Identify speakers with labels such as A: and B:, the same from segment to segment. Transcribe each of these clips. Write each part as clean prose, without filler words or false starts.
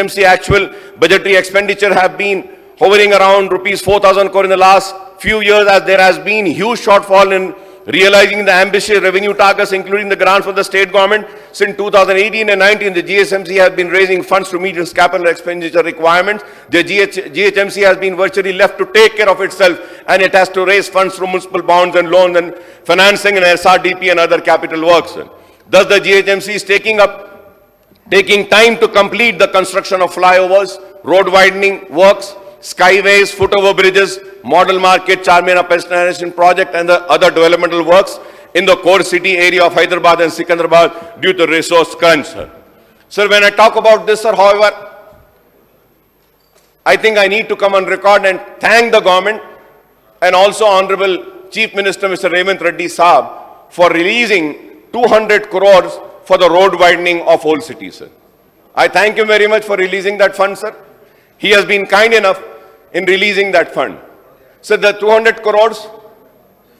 A: GHMC actual budgetary expenditure have been hovering around rupees 4,000 crore in the last few years, as there has been huge shortfall in realizing the ambitious revenue targets, including the grants from the state government. Since 2018 and 19, the GHMC has been raising funds to meet its capital expenditure requirements. The GHMC has been virtually left to take care of itself, and it has to raise funds through municipal bonds and loans and financing and SRDP and other capital works. Thus, the GHMC is taking time to complete the construction of flyovers, road widening works, skyways, footover bridges, model market, Charminar pedestrianisation project, and the other developmental works in the core city area of Hyderabad and Secunderabad due to resource crunch, sir. Sir, when I talk about this, sir, however, I think I need to come on record and thank the government and also Honorable Chief Minister Mr. Revant Reddy Saab for releasing 200 crores for the road widening of Old City, sir. I thank him very much for releasing that fund, sir. He has been kind enough in releasing that fund. So the 200 crores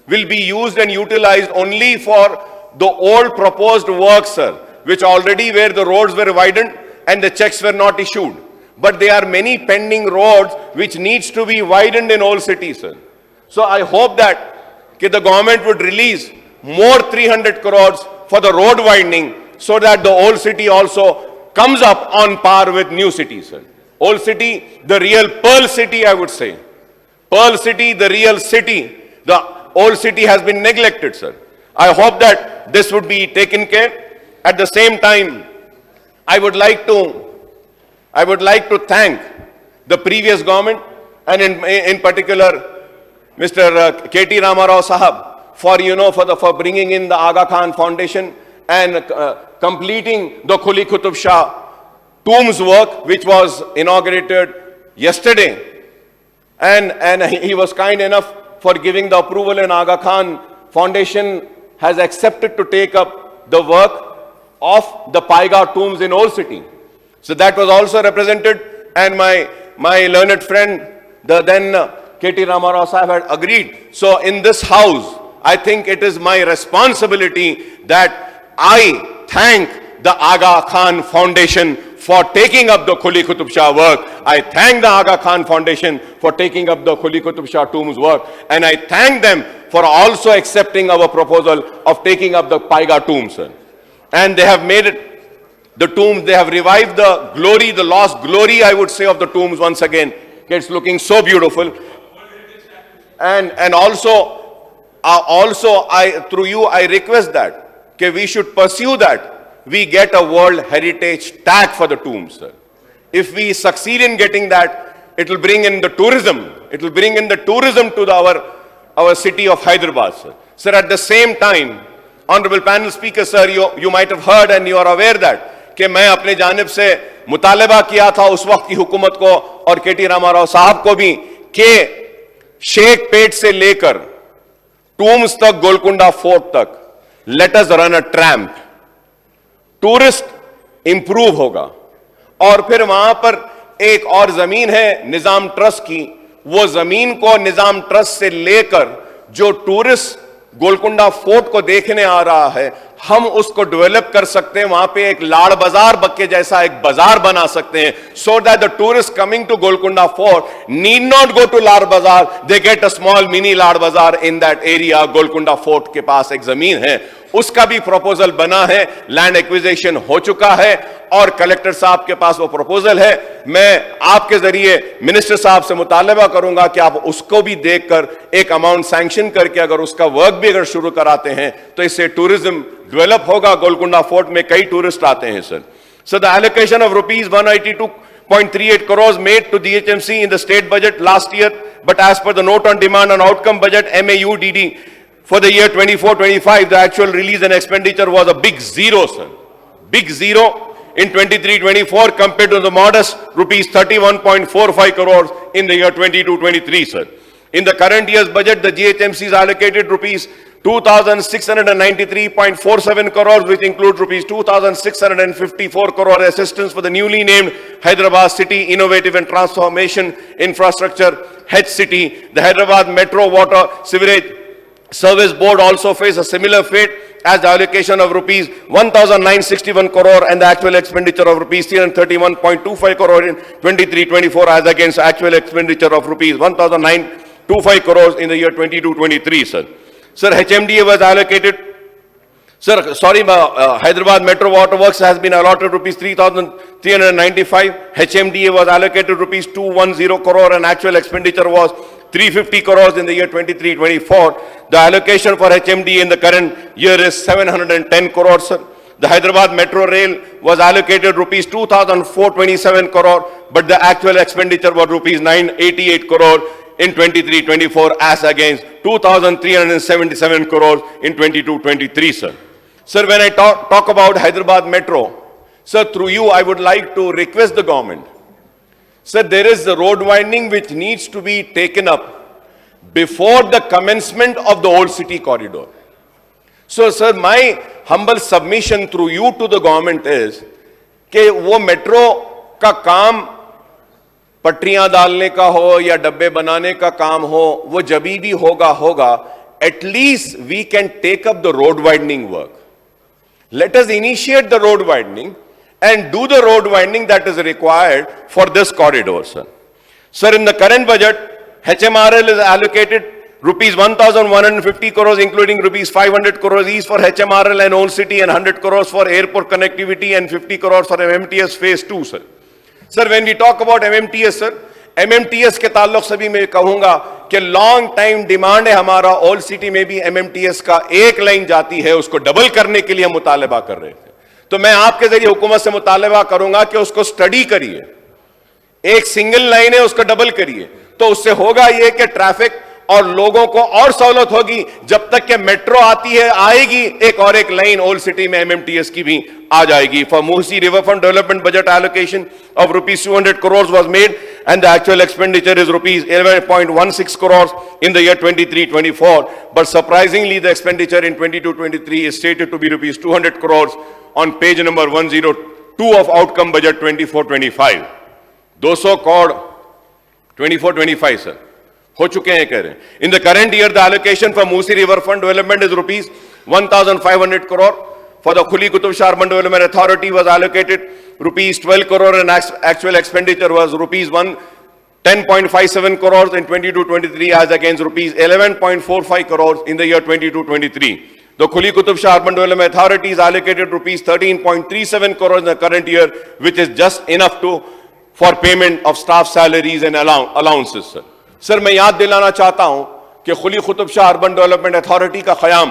A: will be used and utilized only for the old proposed works, sir, which already where the roads were widened and the checks were not issued. But there are many pending roads which needs to be widened in Old City, sir. So I hope that the government would release more 300 crores for the road widening so that the Old City also comes up on par with New City, sir. Old City, the real Pearl City, I would say. Pearl City, the real city. The Old City has been neglected, sir. I hope that this would be taken care. At the same time, I would like to thank the previous government and in particular Mr. K.T. Ramarao Sahab for bringing in the Aga Khan Foundation and completing the Quli Qutub Shah tombs work, which was inaugurated yesterday. And he was kind enough for giving the approval, and Aga Khan Foundation has accepted to take up the work of the Paiga tombs in Old City. So that was also represented, and my learned friend, the then K.T. Ramarao Sahib had agreed. So in this house, I think it is my responsibility that I thank the Aga Khan Foundation for taking up the Quli Qutub Shah work. I thank the Aga Khan Foundation for taking up the Quli Qutub Shah tombs work. And I thank them for also accepting our proposal of taking up the Paiga tombs. And they have made it, the tombs, they have revived the glory, the lost glory, I would say, of the tombs once again. It's looking so beautiful. And also, through you, I request that we should pursue that. We get a World Heritage tag for the tombs, sir. If we succeed in getting that, it will bring in the tourism. It will bring in the tourism to our city of Hyderabad, sir. Sir, at the same time, Honorable Panel Speaker, sir, you might have heard and you are aware that कि मैं अपने जानिब से मुतालिबा किया था उस वक्त की हुकूमत को और K.T. Ramarao साहब को भी कि शेख पेट से लेकर टूम्स तक, गोलकुंडा फोर्ट तक, let us run a tramp. Tourist improve होगा. और फिर वहां पर एक और जमीन है निजाम ट्रस्ट की, वो जमीन को निजाम ट्रस्ट से लेकर जो टूरिस्ट गोलकुंडा फोर्ट को देखने आ रहा है, हम उसको डेवलप कर सकते हैं. वहां पे एक लाड़ बाजार बक्के जैसा एक बाजार बना सकते हैं, so that the tourist coming to Golconda fort need not go to Lad Bazaar, they get a small mini Lad Bazaar in that area. Golconda fort के पास एक जमीन है, उसका भी प्रपोजल बना है, लैंड एक्विजिशन हो चुका है और कलेक्टर साहब के पास वो प्रपोजल है. मैं आपके जरिए मिनिस्टर साहब से मुतालबा करूंगा कि आप उसको भी देखकर एक अमाउंट सैंक्शन करके अगर उसका वर्क भी अगर शुरू कराते हैं तो इससे टूरिज्म डेवलप होगा. गोलकुंडा फोर्ट में कई टूरिस्ट आते हैं, sir. So the allocation of rupees 182.38 crores made to DHMC in the state budget last year, but as per the note on demand and outcome budget MAUDD for the year 24-25, the actual release and expenditure was a big zero, sir. Big zero in 23-24 compared to the modest rupees 31.45 crores in the year 22-23, sir. In the current year's budget, the GHMC is allocated rupees 2,693.47 crores, which include rupees 2,654 crore assistance for the newly named Hyderabad City Innovative and Transformation Infrastructure, HCity. The Hyderabad Metro Water Sewerage Service Board also faced a similar fate as the allocation of rupees 1,961 crore and the actual expenditure of rupees 331.25 crore in 23-24 as against actual expenditure of rupees 1,925 crores in the year 22-23, sir. Sir, HMDA was allocated, sir, sorry, Hyderabad Metro Water Works has been allotted rupees 3,395. HMDA was allocated rupees 210 crore and actual expenditure was 350 crores in the year 23-24. The allocation for HMDA in the current year is 710 crores, sir. The Hyderabad Metro Rail was allocated rupees 2,427 crore, but the actual expenditure was rupees 988 crore in 23-24 as against 2,377 crores in 22-23, sir. Sir, when I talk about Hyderabad Metro, sir, through you, I would like to request the government. Sir, there is the road widening which needs to be taken up before the commencement of the old city corridor. So, sir, my humble submission through you to the government is कि वो metro का काम पटरियां डालने का हो या डब्बे बनाने का काम हो, वो जभी भी होगा, at least we can take up the road widening work. Let us initiate the road widening and do the road widening that is required for this corridor, sir. Sir, in the current budget, HMRL is allocated rupees 1,150 crores, including rupees 500 crores each for HMRL and Old City and 100 crores for airport connectivity and 50 crores for MMTS phase 2, sir. Sir, when we talk about MMTS, sir, MMTS के ताल्लुक से भी मैं कहूंगा कि long time demand है हमारा, old city में भी MMTS का एक लाइन जाती है, उसको डबल करने के लिए हम मुतालबा कर रहे थे। तो मैं आपके जरिए हुकूमत से मुतालबा करूंगा कि उसको स्टडी करिए, एक सिंगल लाइन है उसको डबल करिए, तो उससे होगा ये कि ट्रैफिक और लोगों को और सहूलत होगी। जब तक कि मेट्रो आती है आएगी, एक और एक लाइन ओल्ड सिटी में MMTS की भी आ जाएगी। For Musi riverfront development budget allocation of rupees 200 crores was made and the actual expenditure is rupees 11.16 crores in the year 23-24, but surprisingly the expenditure in 22-23 is stated to be rupees 200 crores on page number 102 of outcome budget 24-25. 200 crore 24-25, sir. हो चुके हैं कह रहे हैं. In the current year, the allocation for Musi Riverfront Development is rupees 1,500 crore. For the Khuli Qutub Shah Urban Development Authority was allocated rupees 12 crore and actual expenditure was rupees 10.57 crores in 22-23 as against rupees 11.45 crores in the year 22-23. The Khuli Qutub Shah Urban Development Authority is allocated rupees 13.37 crores in the current year, which is just enough for payment of staff salaries and allowances, sir. Sir, मैं याद दिलाना चाहता हूं कि खुली Qutub Shah urban development authority का क़याम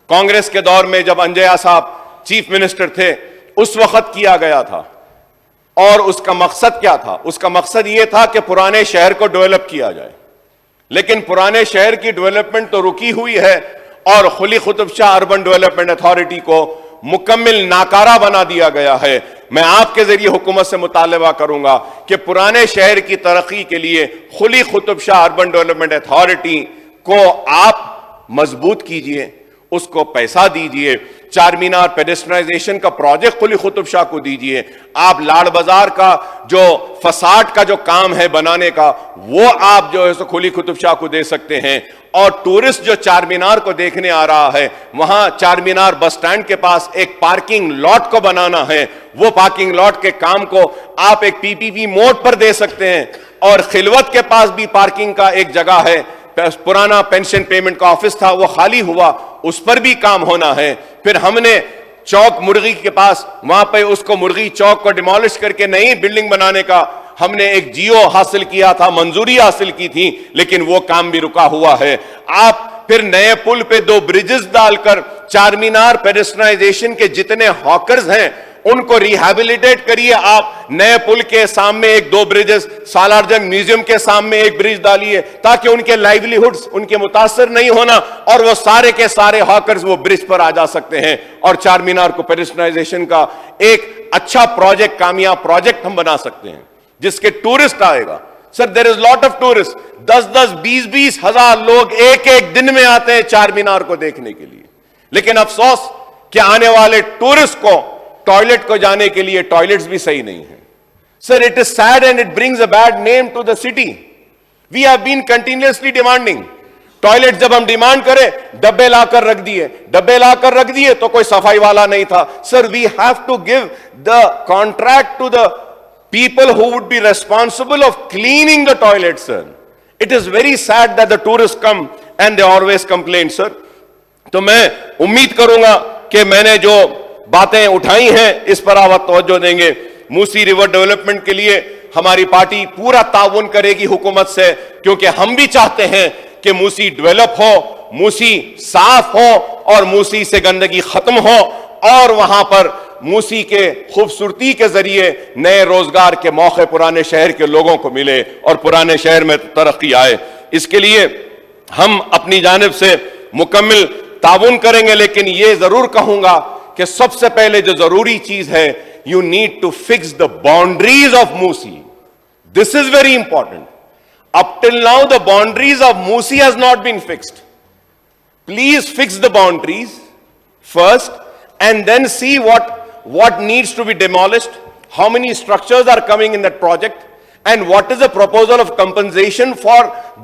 A: कांग्रेस के दौर में जब अंजया साहब चीफ मिनिस्टर थे उस वक्त किया गया था। और उसका मकसद क्या था? उसका मकसद यह था कि पुराने शहर को डेवलप किया जाए, लेकिन पुराने शहर की डेवलपमेंट तो रुकी हुई है और खुली Qutub Shah urban development authority को मुकम्मल नाकारा बना दिया गया है। मैं आपके जरिए हुकूमत से मुतालबा करूंगा कि पुराने शहर की तरक्की के लिए खुली Qutub Shah urban development authority को आप मजबूत कीजिए, उसको पैसा दीजिए। चार मीनार पेडेस्ट्रियनाइजेशन का प्रोजेक्ट खुली कुतुब शाह को दीजिए। आप लाड़ बाजार का जो फसाड का जो काम है बनाने का, वो आप जो है सो खुली कुतुब शाह को दे सकते हैं। और टूरिस्ट जो चार मीनार को देखने आ रहा है, वहां चार मीनार बस स्टैंड के पास एक पार्किंग लॉट को बनाना है, वो पार्किंग लॉट के काम को आप एक PPP मोड पर दे सकते हैं। और खिलवत के पास भी पार्किंग का एक जगह है, पुराना पेंशन पेमेंट का ऑफिस था वो खाली हुआ, उस पर भी काम होना है। फिर हमने चौक मुर्गी के पास वहां पे उसको मुर्गी चौक को डिमोलिश करके नई बिल्डिंग बनाने का हमने एक जियो हासिल किया था, मंजूरी हासिल की थी, लेकिन वो काम भी रुका हुआ है। आप फिर नए पुल पे 2 ब्रिजेस डालकर चार मीनार पेडेस्ट्रियनाइजेशन के जितने हॉकर्स हैं उनको रिहैबिलिटेट करिए। आप नए पुल के सामने 2 ब्रिजेस, सालारजंग म्यूजियम के सामने एक ब्रिज डालिए ताकि उनके लाइवलीहुड्स उनके मुतासर नहीं होना और वो सारे के सारे हॉकर्स वो ब्रिज पर आ जा सकते हैं और चार मीनार को पेडेस्ट्रियनाइजेशन का एक अच्छा प्रोजेक्ट, कामयाब प्रोजेक्ट हम बना सकते हैं जिसके टूरिस्ट आएगा। Sir, there is lot of tourist, 10-10, 20-20 हजार लोग एक दिन में आते हैं चार मीनार को देखने के लिए, लेकिन अफसोस कि आने वाले टूरिस्ट को टॉयलेट को जाने के लिए टॉयलेट्स भी सही नहीं है। Sir, it is sad and it brings a bad name to the city. We have been continuously demanding toilet जब हम डिमांड करें, डब्बे लाकर रख दिए, डब्बे लाकर रख दिए तो कोई सफाई वाला नहीं था। Sir, we have to give the contract to the people who would be responsible of cleaning the toilet, sir. It is very sad that the tourists come and they always complain, sir. तो मैं उम्मीद करूंगा कि मैंने जो बातें उठाई हैं इस पर आप तवज्जो देंगे। मूसी रिवर डेवलपमेंट के लिए हमारी पार्टी पूरा ताउन करेगी हुकूमत से, क्योंकि हम भी चाहते हैं कि मूसी डेवलप हो, मूसी साफ हो और मूसी से गंदगी खत्म हो और वहां पर मूसी के खूबसूरती के जरिए नए रोजगार के मौके पुराने शहर के लोगों को मिले और पुराने शहर में तरक्की आए। इसके लिए हम अपनी जानिब से मुकम्मल ताउन करेंगे, लेकिन यह जरूर कहूंगा कि सबसे पहले जो जरूरी चीज है, you need to fix the boundaries of Musi. This is very important. Up till now the boundaries of Musi has not been fixed. Please fix the boundaries first and then see what needs to be demolished, how many structures are coming in that project, and what is the proposal of compensation for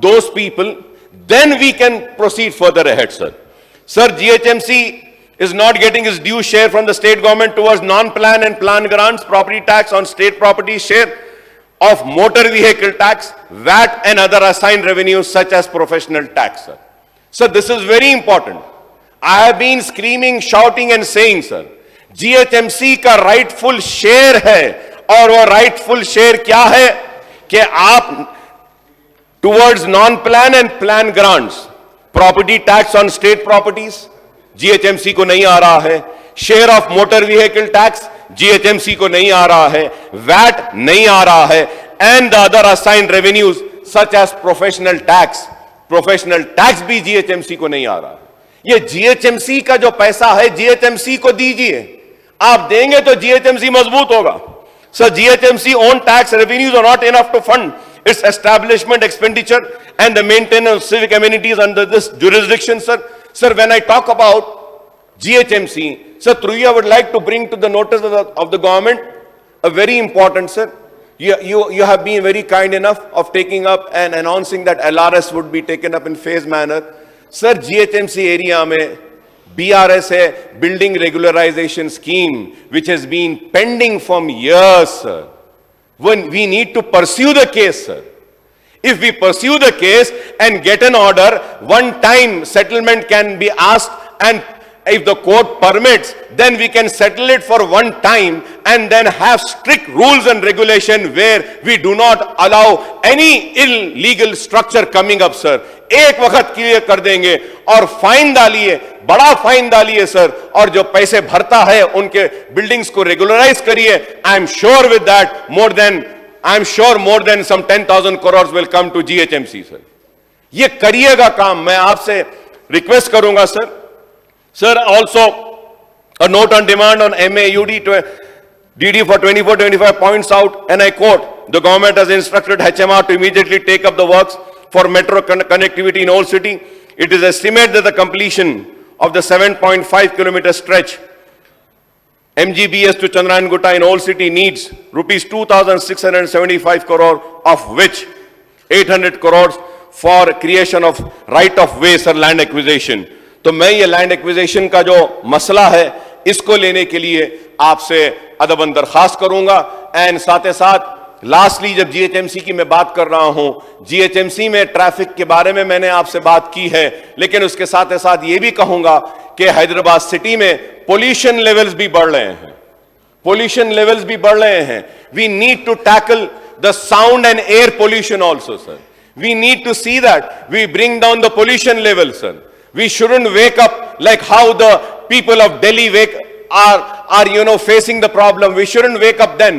A: those people. Then we can proceed further ahead, sir. Sir, GHMC is not getting its due share from the state government towards non-plan and plan grants, property tax on state property, share of motor vehicle tax, VAT and other assigned revenues such as professional tax, sir. Sir, this is very important. I have been screaming, shouting and saying, sir, GHMC का rightful share है, और वो rightful share क्या है कि आप towards non plan and plan grants, property tax on state properties GHMC को नहीं आ रहा है, share of motor vehicle tax GHMC को नहीं आ रहा है, वैट नहीं आ रहा है, and the other assigned revenues such as professional tax भी GHMC को नहीं आ रहा है। ये GHMC का जो पैसा है GHMC को दीजिए, आप देंगे तो GHMC मजबूत होगा। Sir, GHMC own tax revenues are not enough to fund its establishment expenditure and the maintenance of civic amenities under this jurisdiction, sir. Sir, when I talk about GHMC, sir, through you I would like to bring to the notice of the government a very important, sir. You have been very kind enough of taking up and announcing that LRS would be taken up in phased manner. Sir, GHMC area में BRS है, Building Regularization Scheme, which has been pending from years, sir. When we need to pursue the case, sir. If we pursue the case and get an order, one time settlement can be asked, and if the court permits, then we can settle it for one time and then have strict rules and regulation where we do not allow any illegal structure coming up, sir. एक वक्त clear कर देंगे और fine डालिए, बड़ा fine डालिए sir, और जो पैसे भरता है उनके बिल्डिंग्स को रेगुलराइज करिए। I am sure with that more than some 10,000 crores will come to GHMC, sir. ये करिएगा काम, मैं आपसे रिक्वेस्ट करूंगा sir. Sir, also a note on demand on MAUD DD for 24-25 points out, and I quote, the government has instructed HMR to immediately take up the works for metro connectivity in Old City. It is estimated that the completion of the 7.5 kilometer stretch MGBS to Chandrayaan Gutta in Old City needs rupees 2,675 crore, of which 800 crores for creation of right of way, sir, land acquisition. तो मैं ये land acquisition का जो मसला है इसको लेने के लिए आपसे अदबन दरखास्त करूंगा। एंड साथ ही साथ लास्टली, जब GHMC की मैं बात कर रहा हूं, GHMC में ट्रैफिक के बारे में मैंने आपसे बात की है, लेकिन उसके साथ ही साथ ये भी कहूंगा कि हैदराबाद सिटी में पोल्यूशन लेवल्स भी बढ़ रहे हैं। We need to tackle the sound and air pollution also, sir. We need to see that we bring down the pollution level, sir. We shouldn't wake up like how the people of Delhi are facing the problem. We shouldn't wake up then.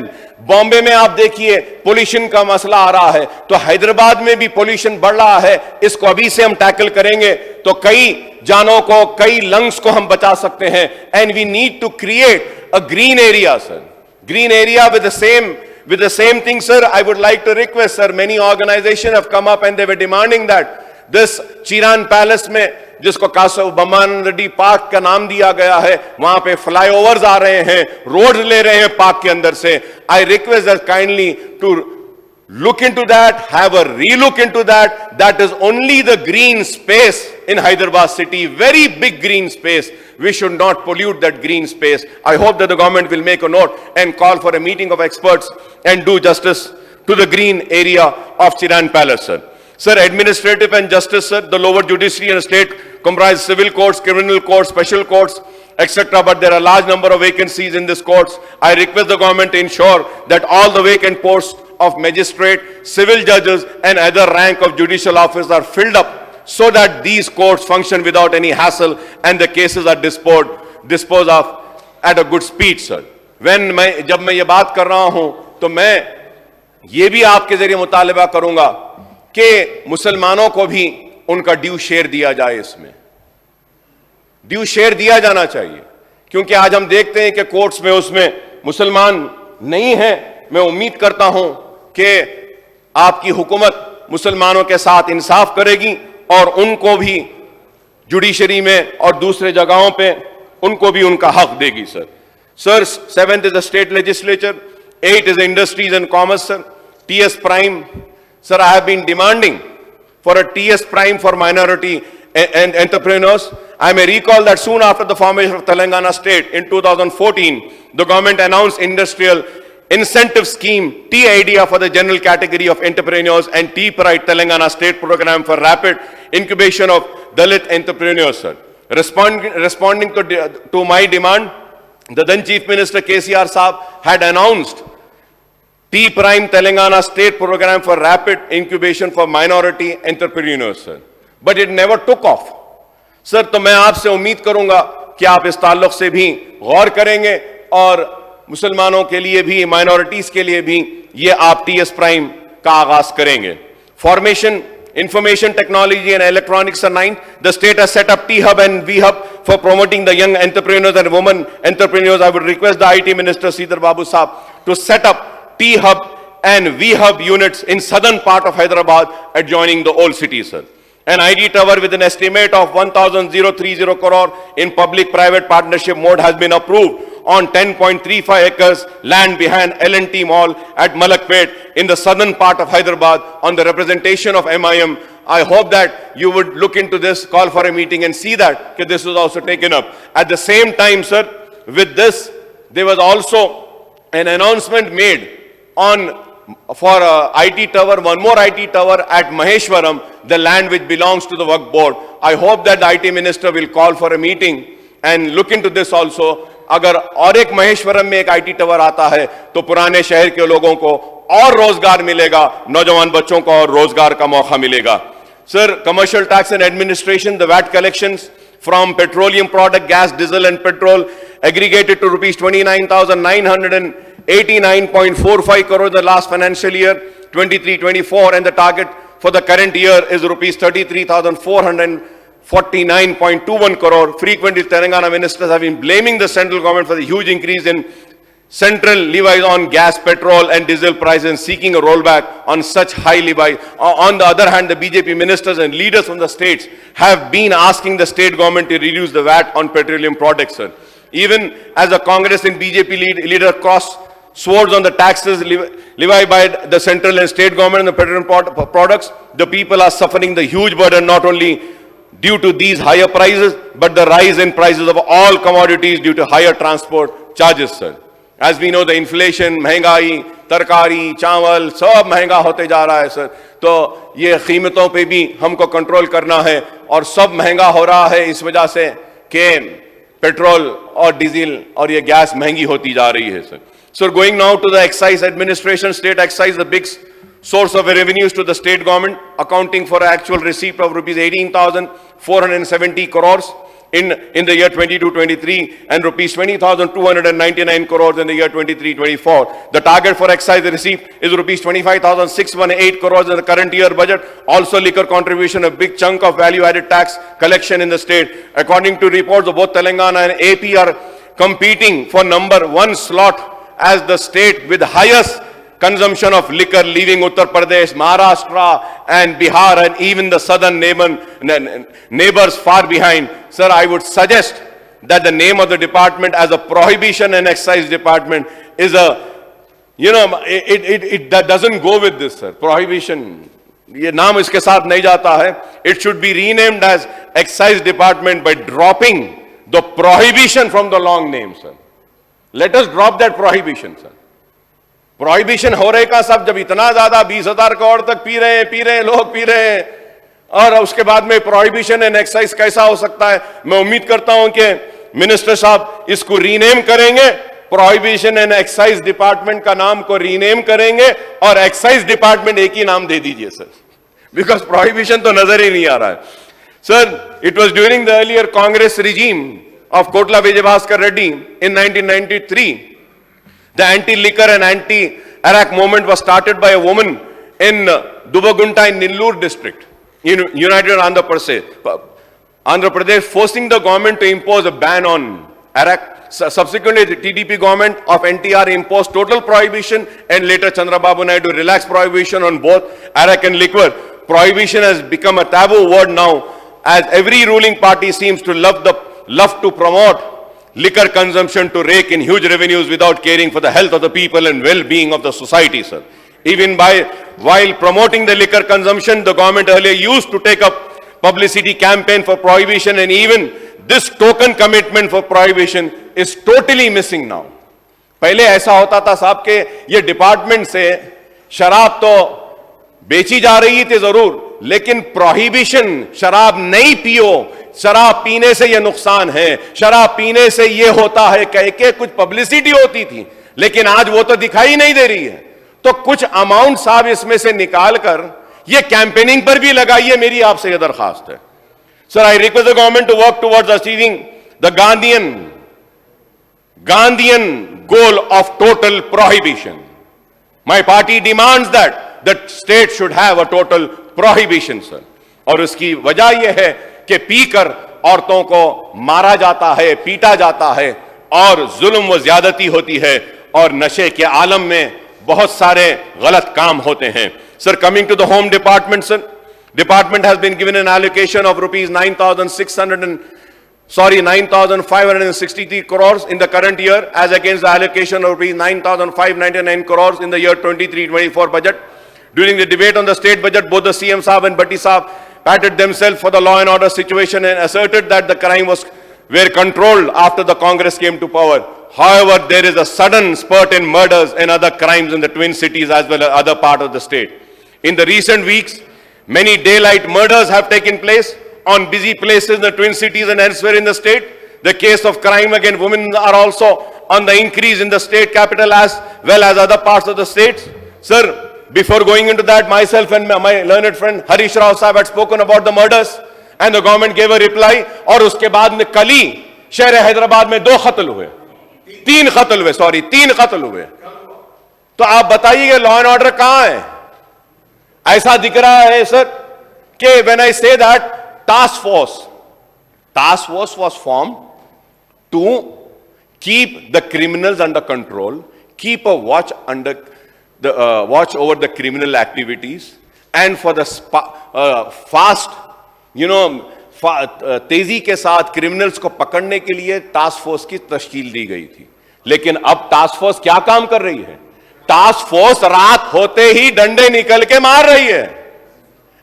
A: Bombay में आप देखिए pollution का मसला आ रहा है, तो हैदराबाद में भी पोल्यूशन बढ़ रहा है। इसको अभी से हम टैकल करेंगे तो कई जानों को, कई लंग्स को हम बचा सकते हैं। And we need to create a green area, sir. Green area with the same thing, sir. I would like to request, sir, many organizations have come up and they were demanding that this Chiran Palace में, जिसको कासव बमान Reddy park का नाम दिया गया है, वहां पे फ्लाईओवर्स आ रहे हैं, रोड्स ले रहे हैं पार्क के अंदर से. I request that kindly to look into that, have a relook into that. That is only the green space in Hyderabad city, very big green space. We should not pollute that green space. I hope that the government will make a note and call for a meeting of experts and do justice to the green area of Chiran Palace, sir. Sir, administrative and justice, sir, the lower judiciary and state comprise civil courts, criminal courts, special courts, etc. But there are a large number of vacancies in these courts. I request the government to ensure that all the vacant posts of magistrate, civil judges and other rank of judicial officers are filled up so that these courts function without any hassle and the cases are disposed of at a good speed, sir. जब मैं ये बात कर रहा हूं तो मैं ये भी आपके जरिए मुतालबा करूंगा कि मुसलमानों को भी उनका ड्यू शेयर दिया जाए, इसमें ड्यू शेयर दिया जाना चाहिए, क्योंकि आज हम देखते हैं कि कोर्ट्स में उसमें मुसलमान नहीं है। मैं उम्मीद करता हूं कि आपकी हुकूमत मुसलमानों के साथ इंसाफ करेगी और उनको भी जुडिशरी में और दूसरे जगहों पे उनको भी उनका हक देगी, sir. Sir, 7th is the state legislature, 8 is the industries and commerce, sir. TS Prime, sir, I have been demanding for a TS Prime for minority and entrepreneurs. I may recall that soon after the formation of Telangana state in 2014, the government announced industrial incentive scheme, T-IDEA for the general category of entrepreneurs and T-Pride Telangana state program for rapid incubation of Dalit entrepreneurs, sir. Responding to my demand, the then Chief Minister KCR Saab had announced T-Prime Telangana state program for rapid incubation for minority entrepreneurs, sir. But it never took off. Sir, तो मैं आपसे उम्मीद करूंगा कि आप इस ताल्लुक से भी गौर करेंगे और मुसलमानों के लिए भी, माइनॉरिटीज के लिए भी ये आप TS Prime का आगाज करेंगे. Formation, Information Technology and Electronics are 9. The state has set up T-Hub and V-Hub for promoting the young entrepreneurs and women entrepreneurs. I would request the IT Minister Sridhar Babu Saab to set up T-Hub and V-Hub units in southern part of Hyderabad adjoining the old city, sir. An ID tower with an estimate of 1,030 crore in public-private partnership mode has been approved on 10.35 acres land behind L&T Mall at Malakpet in the southern part of Hyderabad on the representation of MIM. I hope that you would look into this, call for a meeting and see that this was also taken up. At the same time, sir, with this, there was also an announcement made on for IT tower, one more IT tower at Maheshwaram, the land which belongs to the Waqf board. I hope that the IT minister will call for a meeting and look into this also. अगर और एक महेश्वरम में एक IT tower आता है तो पुराने शहर के लोगों को और रोजगार मिलेगा, नौजवान बच्चों को और रोजगार का मौका मिलेगा. Sir, commercial tax and administration, the VAT collections from petroleum product, gas, diesel and petrol aggregated to rupees 29,989.45 crore in the last financial year 23-24, and the target for the current year is rupees 33,449.21 crore. Frequently, Telangana ministers have been blaming the central government for the huge increase in central levies on gas, petrol and diesel prices and seeking a rollback on such high levies. On the other hand, the BJP ministers and leaders from the states have been asking the state government to reduce the VAT on petroleum products, sir. Even as the Congress and BJP leader cross swords on the taxes levied by the central and state government on the petroleum products, the people are suffering the huge burden not only due to these higher prices, but the rise in prices of all commodities due to higher transport charges, sir. As we know, the inflation, महंगाई, तरकारी, चावल, सब महंगा होते जा रहा है, sir. तो ये कीमतों पे भी हमको कंट्रोल करना है और सब महंगा हो रहा है इस वजह से कि पेट्रोल और डीजल और ये गैस महंगी होती जा रही है, sir. So going now to the excise administration, state excise, the big source of revenues to the state government, accounting for actual receipt of rupees 18,470 crores in the year 22-23 and rupees 20,299 crores in the year 23-24. The target for excise receipt is rupees 25,618 crores in the current year budget. Also liquor contribution, a big chunk of value-added tax collection in the state. According to reports of both Telangana and AP are competing for number 1 slot as the state with highest consumption of liquor, leaving Uttar Pradesh, Maharashtra and Bihar and even the southern neighbors far behind. Sir, I would suggest that the name of the department as a prohibition and excise department is a You know, it doesn't go with this, sir. Prohibition. ये नाम इसके साथ नहीं जाता है. It should be renamed as Excise Department by dropping the prohibition from the long name, sir. Let us drop that prohibition, sir. Prohibition हो रहे का सब, जब इतना ज्यादा 20,000 करोड़ तक पी रहे हैं लोग पी रहे हैं, और उसके बाद में प्रोहिबिशन एंड एक्साइज कैसा हो सकता है? मैं उम्मीद करता हूं कि मिनिस्टर साहब इसको रीनेम करेंगे, प्रोहिबिशन एंड एक्साइज डिपार्टमेंट का नाम को रीनेम करेंगे और एक्साइज डिपार्टमेंट एक ही नाम दे दीजिए सर, बिकॉज प्रोहिबिशन तो नजर ही नहीं आ रहा है. Sir, it was during the earlier Congress regime of Kotla Vijayabhaskar Reddy in 1993. The anti-liquor and anti-Iraq movement was started by a woman in Dubagunta in Nellore district, in United Andhra Pradesh, forcing the government to impose a ban on Iraq. Subsequently, the TDP government of NTR imposed total prohibition, and later Chandrababu Naidu relaxed prohibition on both Iraq and liquor. Prohibition has become a taboo word now, as every ruling party seems to love to promote liquor consumption to rake in huge revenues without caring for the health of the people and well-being of the society, sir. Even while promoting the liquor consumption, the government earlier used to take up publicity campaign for prohibition, and even this token commitment for prohibition is totally missing now. पहले ऐसा होता था साहब के ये department से शराब तो बेची जा रही थी जरूर, लेकिन प्रोहिबिशन शराब नहीं पियो, शराब पीने से ये नुकसान है, शराब पीने से ये होता है कह के कुछ पब्लिसिटी होती थी, लेकिन आज वो तो दिखाई नहीं दे रही है. तो कुछ अमाउंट साहब इसमें से निकालकर ये कैंपेनिंग पर भी लगाइए, मेरी आपसे ये दरखास्त है. Sir, I request the government to work towards achieving the Gandhian goal of total prohibition. My party demands that the state should have a total prohibition, sir. और उसकी वजह यह है कि पीकर औरतों को मारा जाता है, पीटा जाता है और जुल्म व ज्यादती होती है और नशे के आलम में बहुत सारे गलत काम होते हैं. Sir, coming to the home department, sir, department has been given an allocation of rupees 9,563 crores in the current year, as against the allocation of rupees 9,599 crores in the year 23-24 budget. During the debate on the state budget, both the CM Saab and Bhatti Saab patted themselves for the law and order situation and asserted that the crime were controlled after the Congress came to power. However, there is a sudden spurt in murders and other crimes in the twin cities as well as other part of the state. In the recent weeks, many daylight murders have taken place on busy places in the twin cities and elsewhere in the state. The case of crime against women are also on the increase in the state capital as well as other parts of the states. Sir, before going into that, myself and my learned friend Harish Rao Sahib had spoken about the murders, and the government gave a reply. और उसके बाद में कल ही शहर हैदराबाद में 3 कत्ल हुए. तो आप बताइए लॉ एंड ऑर्डर कहां है? ऐसा दिख रहा है सर कि when I say that task force was formed to keep the criminals under control, keep a watch over the criminal activities, and for the fast, तेजी के साथ क्रिमिनल्स को पकड़ने के लिए टास्क फोर्स की तश्कील दी गई थी. लेकिन अब टास्क फोर्स क्या काम कर रही है? टास्क फोर्स रात होते ही डंडे निकल के मार रही है.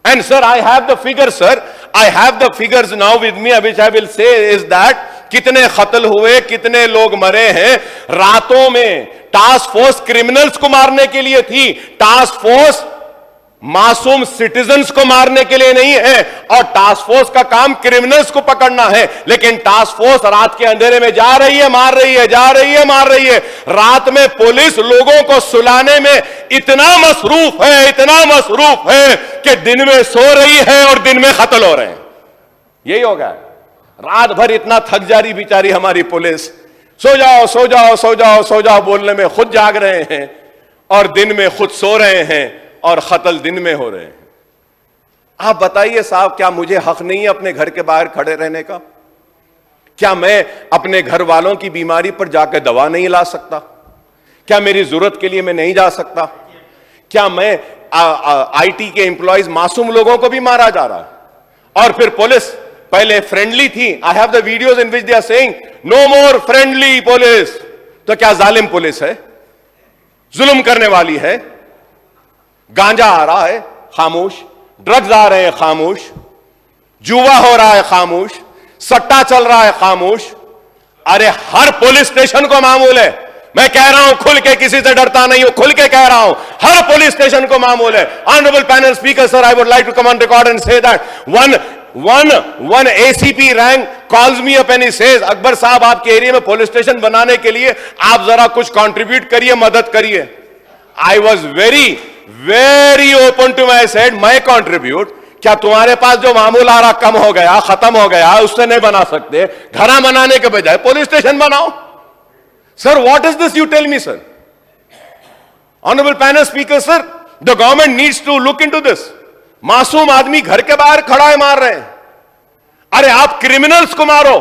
A: And sir, I have the figures, sir. I have the figures now with me, which I will say is that कितने कत्ल हुए, कितने लोग मरे हैं रातों में. टास्क फोर्स क्रिमिनल्स को मारने के लिए थी, टास्क फोर्स मासूम सिटीजन्स को मारने के लिए नहीं है. और टास्क फोर्स का काम क्रिमिनल्स को पकड़ना है, लेकिन टास्क फोर्स रात के अंधेरे में जा रही है, मार रही है, जा रही है, मार रही है. रात में पुलिस लोगों को सुलाने में इतना मसरूफ है कि दिन में सो रही है और दिन में कत्ल हो रहे हैं. यही होगा. रात भर इतना थक जा रही बेचारी हमारी पुलिस, सो जाओ बोलने में खुद जाग रहे हैं और दिन में खुद सो रहे हैं और कत्ल दिन में हो रहे हैं. आप बताइए साहब, क्या मुझे हक नहीं है अपने घर के बाहर खड़े रहने का? क्या मैं अपने घर वालों की बीमारी पर जाकर दवा नहीं ला सकता? क्या मेरी जरूरत के लिए मैं नहीं जा सकता? क्या मैं आईटी के एम्प्लॉयज मासूम लोगों को भी मारा जा रहा है और फिर पुलिस पहले फ्रेंडली थी. I have the videos in which they are saying no more friendly police. तो क्या जालिम पुलिस है? जुल्म करने वाली है, गांजा आ रहा है खामोश, ड्रग्स आ रहे हैं खामोश, जुआ हो रहा है खामोश, सट्टा चल रहा है खामोश। अरे हर पुलिस स्टेशन को मामूल है। मैं कह रहा हूं खुल के, किसी से डरता नहीं हूं, खुल के कह रहा हूं, हर पुलिस स्टेशन को मामूल है। Honourable panel speaker sir, I would like to come on record and say that one ACP rank calls me up and he says, Akbar साहब आपके एरिया में पुलिस स्टेशन बनाने के लिए आप जरा कुछ कंट्रीब्यूट करिए, मदद करिए। I was very open to my said, मैं कंट्रीब्यूट, क्या तुम्हारे पास जो मामूल आ रहा कम हो गया, खत्म हो गया, उससे नहीं बना सकते? घरा बनाने के बजाय पुलिस स्टेशन बनाओ। Sir, what is this you tell me sir? Honourable panel speaker sir, the government needs to look into this. मासूम आदमी घर के बाहर खड़ा है, मार रहे हैं। अरे आप क्रिमिनल्स को मारो,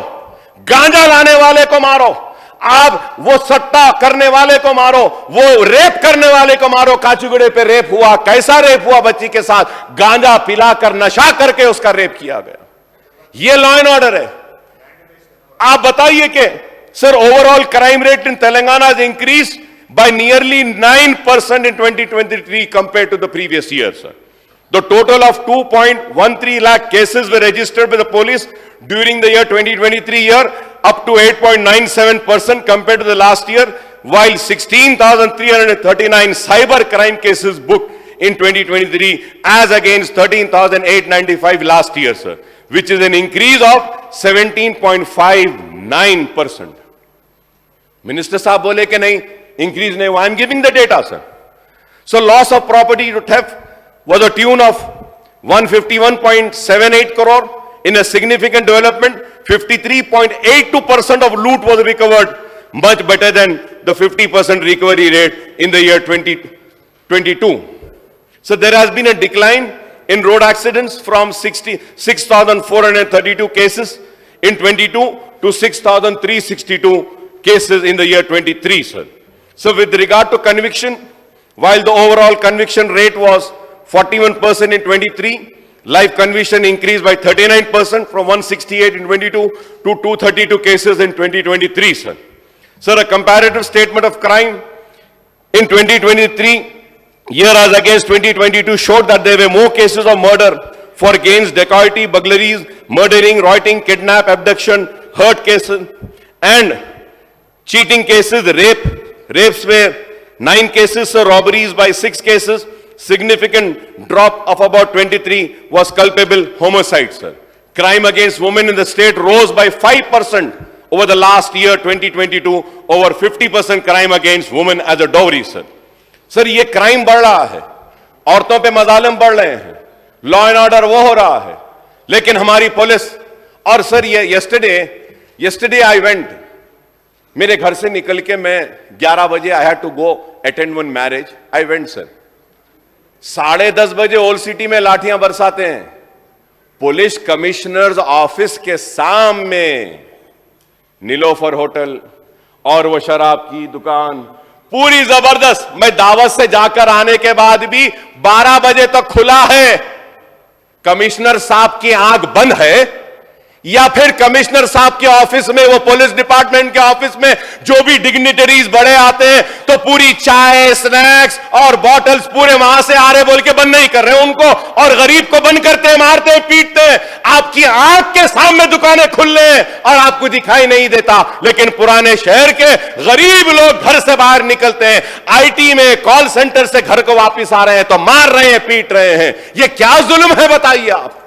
A: गांजा लाने वाले को मारो, आप वो सट्टा करने वाले को मारो, वो रेप करने वाले को मारो। काचीगुड़े पे रेप हुआ, कैसा रेप हुआ? बच्ची के साथ गांजा पिलाकर, नशा करके उसका रेप किया गया। ये लॉ एंड ऑर्डर है। आप बताइए कि sir, overall crime rate in Telangana is increase by nearly 9% in 2023 compared to the previous year, sir. The total of 2.13 lakh cases were registered by the police during the year 2023 year, up to 8.97% compared to the last year, while 16,339 cyber crime cases booked in 2023 as against 13,895 last year, sir, which is an increase of 17.59%. Minister साहब बोले कि नहीं increase nahi hua. I am giving the data, sir. So loss of property to theft was a tune of 151.78 crore. In a significant development, 53.82% of loot was recovered, much better than the 50% recovery rate in the year 2022. So there has been a decline in road accidents from 6,432 cases in 22 to 6,362 cases in the year 23, sir. So with regard to conviction, while the overall conviction rate was 41% in 23, life conviction increased by 39% from 168 in 22 to 232 cases in 2023, sir. Sir, a comparative statement of crime in 2023, year as against 2022, showed that there were more cases of murder, forgeries, dacoity, burglaries, murdering, rioting, kidnap, abduction, hurt cases, and cheating cases, rapes were 9 cases, so robberies by 6 cases. Significant drop of about 23 was culpable homicide, sir. Crime against women in the state rose by 5% over the last year, 2022, over 50% crime against women as a dowry, sir. Sir, ये crime बढ़ रहा है, औरतों पे मजालिम बढ़ रहे हैं, law and order वो हो रहा है, लेकिन हमारी पुलिस, और सर ये yesterday I went, मेरे घर से निकल के मैं 11 बजे I had to go attend one marriage. I went, sir. 10:30 बजे ओल्ड सिटी में लाठियां बरसाते हैं। पुलिस कमिश्नर्स ऑफिस के सामने नीलोफर होटल और वो शराब की दुकान पूरी जबरदस्त। मैं दावत से जाकर आने के बाद भी 12 बजे तक खुला है। कमिश्नर साहब की आंख बंद है या फिर कमिश्नर साहब के ऑफिस में, वो पुलिस डिपार्टमेंट के ऑफिस में जो भी डिग्निटरीज बड़े आते हैं तो पूरी चाय, स्नैक्स और बॉटल्स पूरे वहां से आ रहे बोल के बंद नहीं कर रहे उनको, और गरीब को बंद करते हैं, मारते हैं, पीटते हैं। आपकी आंख के सामने दुकानें खुल रहे हैं और आपको दिखाई नहीं देता, लेकिन पुराने शहर के गरीब लोग घर से बाहर निकलते हैं, आईटी में, कॉल सेंटर से घर को वापिस आ रहे हैं तो मार रहे हैं, पीट रहे हैं। ये क्या जुल्म है बताइए आप।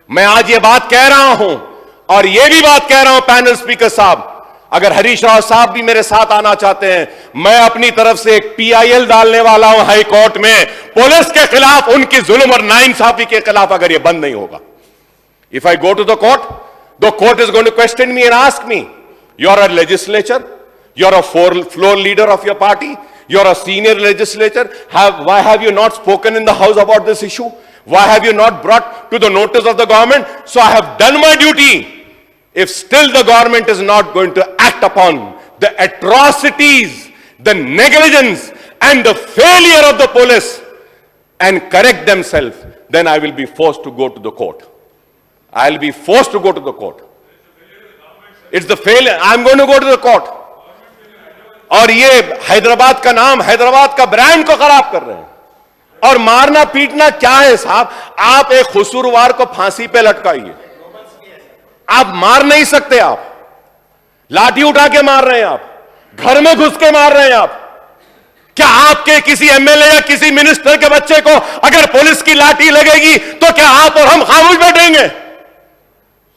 A: मैं आज ये बात कह रहा हूं और ये भी बात कह रहा हूं पैनल स्पीकर साहब, अगर हरीश राव साहब भी मेरे साथ आना चाहते हैं, मैं अपनी तरफ से एक PIL डालने वाला हूं हाई कोर्ट में पुलिस के खिलाफ, उनकी जुल्म और नाइंसाफी के खिलाफ, अगर ये बंद नहीं होगा। If I go to the court is going to question me and ask me, you are a legislature, you are a floor leader of your party, you are a senior legislature, why have you not spoken in the house about this issue? Why have you not brought to the notice of the government? So I have done my duty. If still the government is not going to act upon the atrocities, the negligence and the failure of the police and correct themselves, then I will be forced to go to the court. I'll be forced to go to the court. It's the failure. I'm going to go to the court. और ये हैदराबाद का नाम, हैदराबाद का brand को खराब कर रहे हैं। और मारना पीटना क्या है साहब? आप एक कसूरवार को फांसी पे लटकाइए, आप मार नहीं सकते। आप लाठी उठा के मार रहे हैं, आप घर में घुस के मार रहे हैं। आप क्या आपके किसी एमएलए या किसी मिनिस्टर के बच्चे को अगर पुलिस की लाठी लगेगी तो क्या आप और हम खामोश बैठेंगे?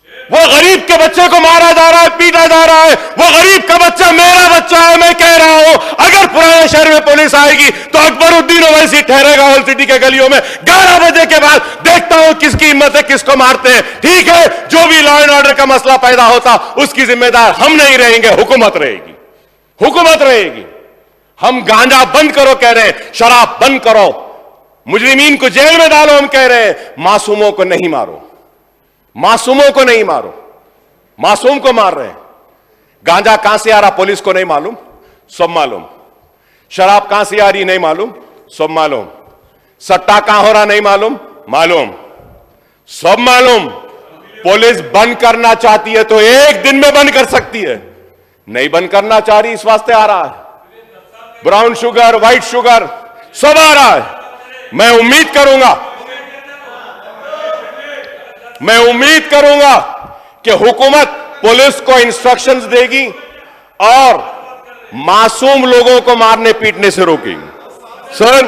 A: वो गरीब के बच्चे को मारा जा रहा है, पीटा जा रहा है। वो गरीब का बच्चा मेरा बच्चा है। मैं कह रहा हूं अगर पुराने शहर में पुलिस आएगी तो अकबरुद्दीन ओवैसी ठहरेगा होल सिटी के गलियों में 11 बजे के बाद। देखता हूं किसकी हिम्मत है, किसको मारते हैं। ठीक है, जो भी लॉ एंड ऑर्डर का मसला पैदा होता उसकी जिम्मेदार हम नहीं रहेंगे, हुकूमत रहेगी, हुकूमत रहेगी। हम गांजा बंद करो कह रहे हैं, शराब बंद करो, मुजरिमीन को जेल में डालो हम कह रहे हैं। मासूमों को नहीं मारो, मासूमों को नहीं मारो। मासूम को मार रहे हैं। गांजा कहां से आ रहा पुलिस को नहीं मालूम, सब मालूम। शराब कहां से आ रही नहीं मालूम, सब मालूम। सट्टा कहां हो रहा नहीं मालूम, मालूम, सब मालूम। पुलिस बंद करना चाहती है तो एक दिन में बंद कर सकती है, नहीं बंद करना चाह रही इस वास्ते आ रहा है। ब्राउन शुगर, व्हाइट शुगर सब आ रहा है। मैं उम्मीद करूंगा कि हुकूमत पुलिस को इंस्ट्रक्शंस देगी और मासूम लोगों को मारने पीटने से रोकेगी। सर